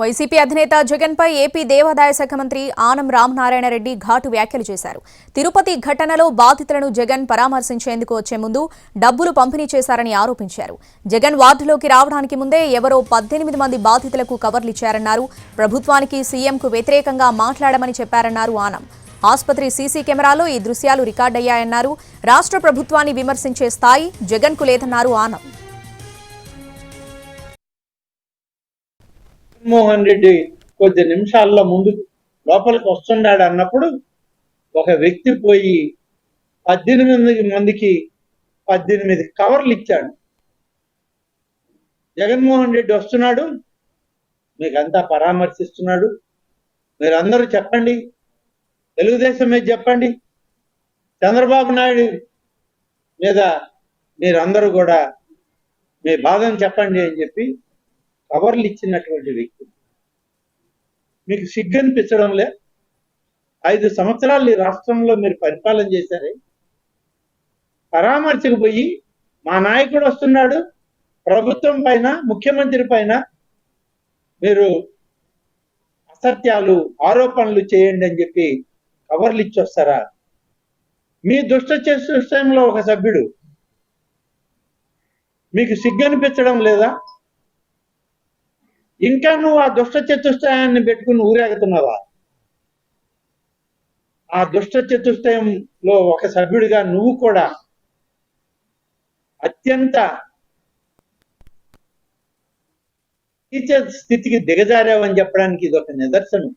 YCP అధినేత జగన్ పై AP దేవాదాయ శాఖ మంత్రి ఆనం రామనారాయణ రెడ్డి ఘాటు వ్యాఖ్యలు చేశారు. తిరుపతి ఘటనలో బాధితులను జగన్ పరామర్శించేందుకు వచ్చే ముందు డబ్బులు పంపిణీ చేశారని ఆరోపించారు. జగన్ వార్డులోకి రావడానికి ముందే ఎవరో 18 మంది బాధితులకు కవర్లిచ్చారన్నారు. ప్రభుత్వానికి సీఎంకు వ్యతిరేకంగా మాట్లాడమని చెప్పారన్నారు ఆనం. ఆసుపత్రి సీసీ కెమెరాలో ఈ దృశ్యాలు రికార్డయ్యాయన్నారు. రాష్ట్ర ప్రభుత్వాన్ని విమర్శించే స్థాయి జగన్కు లేదన్నారు ఆనం. జగన్మోహన్ రెడ్డి కొద్ది నిమిషాల్లో ముందు లోపలికి వస్తున్నాడు అన్నప్పుడు ఒక వ్యక్తి పోయి 18 మందికి 18 కవర్లు ఇచ్చాడు. జగన్మోహన్ రెడ్డి వస్తున్నాడు, మీకంతా పరామర్శిస్తున్నాడు, మీరందరూ చెప్పండి, తెలుగుదేశం మీద చెప్పండి, చంద్రబాబు నాయుడు మీద మీరందరూ కూడా మీ బాధను చెప్పండి అని చెప్పి కవర్లు ఇచ్చినటువంటి వ్యక్తి. మీకు సిగ్గు అనిపించడం లే? 5 సంవత్సరాలు ఈ రాష్ట్రంలో మీరు పరిపాలన చేశారే, పరామర్శకు పోయి మా నాయకుడు వస్తున్నాడు, ప్రభుత్వం పైన ముఖ్యమంత్రి పైన మీరు అసత్యాలు ఆరోపణలు చేయండి అని చెప్పి కవర్లు ఇచ్చి వస్తారా? మీ దుష్ట చతుష్టయంలో ఒక సభ్యుడు, మీకు సిగ్గు అనిపించడం లేదా? ఇంకా నువ్వు ఆ దుష్ట చతుష్టయాన్ని పెట్టుకుని ఊరేగుతున్నావా? ఆ దుష్ట చతుష్టయంలో ఒక సభ్యుడిగా నువ్వు కూడా అత్యంత స్థితికి దిగజారావని చెప్పడానికి ఇది ఒక నిదర్శనం.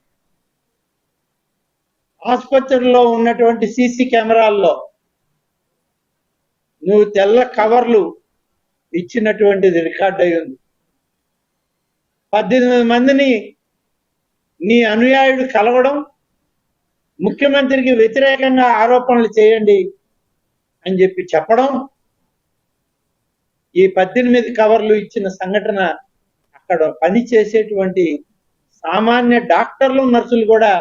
ఆసుపత్రిలో ఉన్నటువంటి సీసీ కెమెరాల్లో నువ్వు తెల్ల కవర్లు ఇచ్చినటువంటిది రికార్డ్ అయి ఉంది. 18 మందిని నీ అనుయాయుడు కలవడం, ముఖ్యమంత్రికి వ్యతిరేకంగా ఆరోపణలు చేయండి అని చెప్పి చెప్పడం, ఈ 18 కవర్లు ఇచ్చిన సంఘటన అక్కడ పని చేసేటువంటి సామాన్య డాక్టర్లు నర్సులు కూడా